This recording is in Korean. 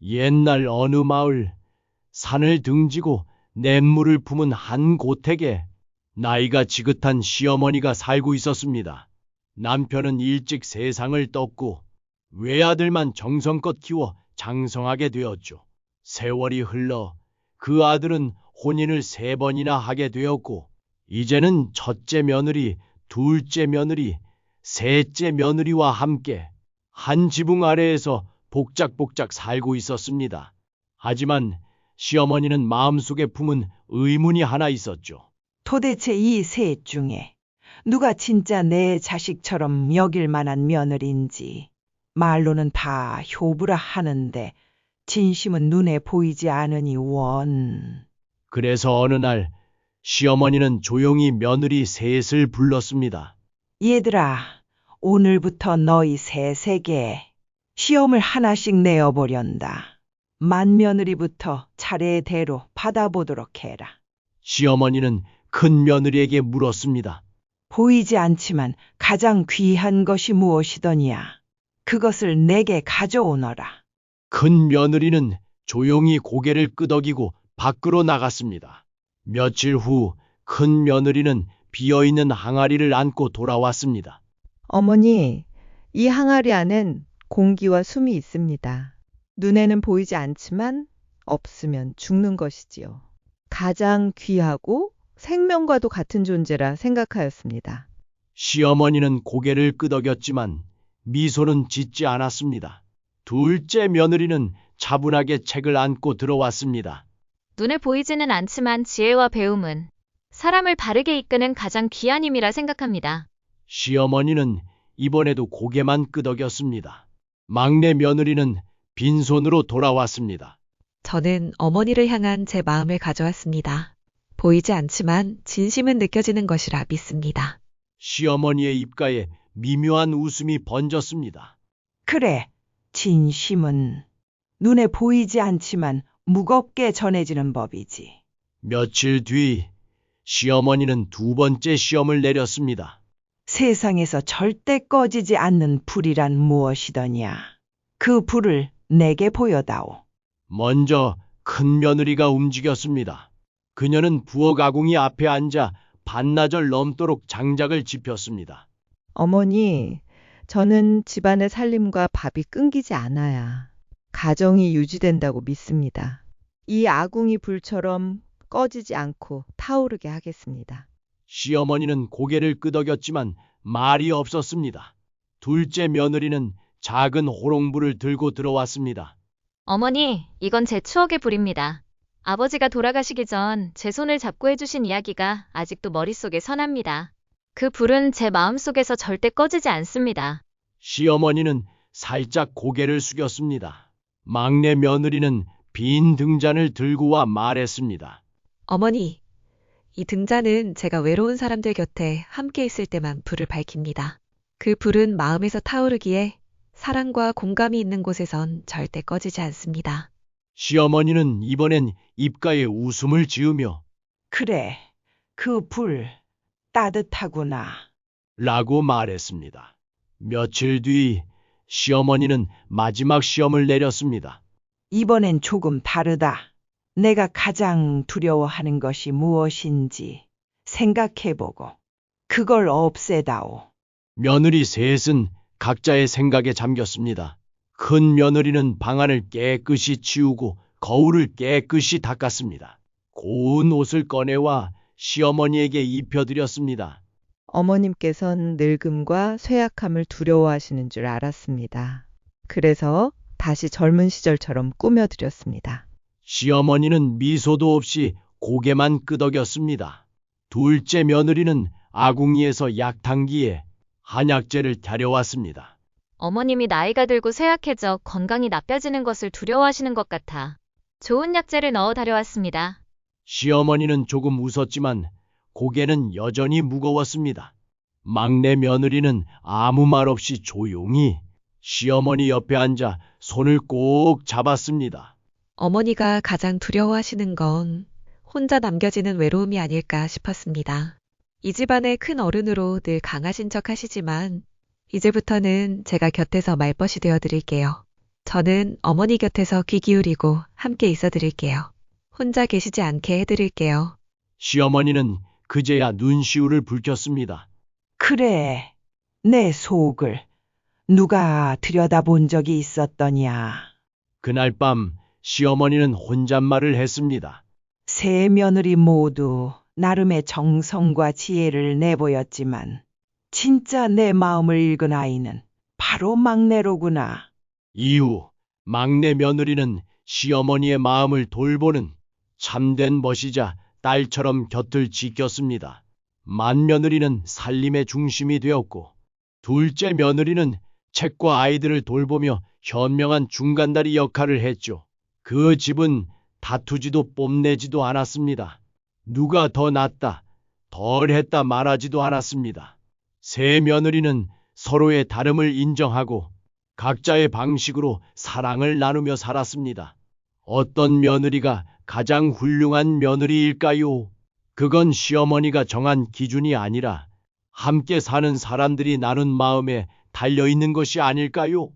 옛날 어느 마을, 산을 등지고 냇물을 품은 한 고택에 나이가 지긋한 시어머니가 살고 있었습니다. 남편은 일찍 세상을 떴고 외아들만 정성껏 키워 장성하게 되었죠. 세월이 흘러 그 아들은 혼인을 3번이나 하게 되었고 이제는 첫째 며느리, 둘째 며느리, 셋째 며느리와 함께 한 지붕 아래에서 복작복작 살고 있었습니다. 하지만 시어머니는 마음속에 품은 의문이 하나 있었죠. 도대체 이 셋 중에 누가 진짜 내 자식처럼 여길 만한 며느리인지. 말로는 다 효부라 하는데 진심은 눈에 보이지 않으니 원. 그래서 어느 날 시어머니는 조용히 며느리 셋을 불렀습니다. 얘들아, 오늘부터 너희 셋에게 시험을 하나씩 내어보련다. 맏며느리부터 차례대로 받아보도록 해라. 시어머니는 큰 며느리에게 물었습니다. 보이지 않지만 가장 귀한 것이 무엇이더냐? 그것을 내게 가져오너라. 큰 며느리는 조용히 고개를 끄덕이고 밖으로 나갔습니다. 며칠 후 큰 며느리는 비어있는 항아리를 안고 돌아왔습니다. 어머니, 이 항아리 안엔 공기와 숨이 있습니다. 눈에는 보이지 않지만 없으면 죽는 것이지요. 가장 귀하고 생명과도 같은 존재라 생각하였습니다. 시어머니는 고개를 끄덕였지만 미소는 짓지 않았습니다. 둘째 며느리는 차분하게 책을 안고 들어왔습니다. 눈에 보이지는 않지만 지혜와 배움은 사람을 바르게 이끄는 가장 귀한 힘이라 생각합니다. 시어머니는 이번에도 고개만 끄덕였습니다. 막내 며느리는 빈손으로 돌아왔습니다. 저는 어머니를 향한 제 마음을 가져왔습니다. 보이지 않지만 진심은 느껴지는 것이라 믿습니다. 시어머니의 입가에 미묘한 웃음이 번졌습니다. 그래, 진심은 눈에 보이지 않지만 무겁게 전해지는 법이지. 며칠 뒤 시어머니는 2번째 시험을 내렸습니다. 세상에서 절대 꺼지지 않는 불이란 무엇이더냐? 그 불을 내게 보여다오. 먼저 큰 며느리가 움직였습니다. 그녀는 부엌 아궁이 앞에 앉아 반나절 넘도록 장작을 지폈습니다. 어머니, 저는 집안의 살림과 밥이 끊기지 않아야 가정이 유지된다고 믿습니다. 이 아궁이 불처럼 꺼지지 않고 타오르게 하겠습니다. 시어머니는 고개를 끄덕였지만 말이 없었습니다. 둘째 며느리는 작은 호롱불을 들고 들어왔습니다. 어머니, 이건 제 추억의 불입니다. 아버지가 돌아가시기 전 제 손을 잡고 해주신 이야기가 아직도 머릿속에 선합니다. 그 불은 제 마음속에서 절대 꺼지지 않습니다. 시어머니는 살짝 고개를 숙였습니다. 막내 며느리는 빈 등잔을 들고 와 말했습니다. 어머니, 이 등잔은 제가 외로운 사람들 곁에 함께 있을 때만 불을 밝힙니다. 그 불은 마음에서 타오르기에 사랑과 공감이 있는 곳에선 절대 꺼지지 않습니다. 시어머니는 이번엔 입가에 웃음을 지으며 그래, 그 불 따뜻하구나. 라고 말했습니다. 며칠 뒤 시어머니는 마지막 시험을 내렸습니다. 이번엔 조금 다르다. 내가 가장 두려워하는 것이 무엇인지 생각해보고 그걸 없애다오. 며느리 셋은 각자의 생각에 잠겼습니다. 큰 며느리는 방안을 깨끗이 치우고 거울을 깨끗이 닦았습니다. 고운 옷을 꺼내와 시어머니에게 입혀드렸습니다. 어머님께선 늙음과 쇠약함을 두려워하시는 줄 알았습니다. 그래서 다시 젊은 시절처럼 꾸며드렸습니다. 시어머니는 미소도 없이 고개만 끄덕였습니다. 둘째 며느리는 아궁이에서 약탕기에 한약재를 다려왔습니다. 어머님이 나이가 들고 쇠약해져 건강이 나빠지는 것을 두려워하시는 것 같아 좋은 약재를 넣어 다려왔습니다. 시어머니는 조금 웃었지만 고개는 여전히 무거웠습니다. 막내 며느리는 아무 말 없이 조용히 시어머니 옆에 앉아 손을 꼭 잡았습니다. 어머니가 가장 두려워하시는 건 혼자 남겨지는 외로움이 아닐까 싶었습니다. 이 집안의 큰 어른으로 늘 강하신 척 하시지만 이제부터는 제가 곁에서 말벗이 되어 드릴게요. 저는 어머니 곁에서 귀 기울이고 함께 있어 드릴게요. 혼자 계시지 않게 해드릴게요. 시어머니는 그제야 눈시울을 붉혔습니다. 그래, 내 속을 누가 들여다본 적이 있었더냐. 그날 밤 시어머니는 혼잣말을 했습니다. 세 며느리 모두 나름의 정성과 지혜를 내보였지만 진짜 내 마음을 읽은 아이는 바로 막내로구나. 이후 막내 며느리는 시어머니의 마음을 돌보는 참된 멋이자 딸처럼 곁을 지켰습니다. 맏며느리는 살림의 중심이 되었고 둘째 며느리는 책과 아이들을 돌보며 현명한 중간다리 역할을 했죠. 그 집은 다투지도 뽐내지도 않았습니다. 누가 더 낫다, 덜 했다 말하지도 않았습니다. 세 며느리는 서로의 다름을 인정하고 각자의 방식으로 사랑을 나누며 살았습니다. 어떤 며느리가 가장 훌륭한 며느리일까요? 그건 시어머니가 정한 기준이 아니라 함께 사는 사람들이 나눈 마음에 달려 있는 것이 아닐까요?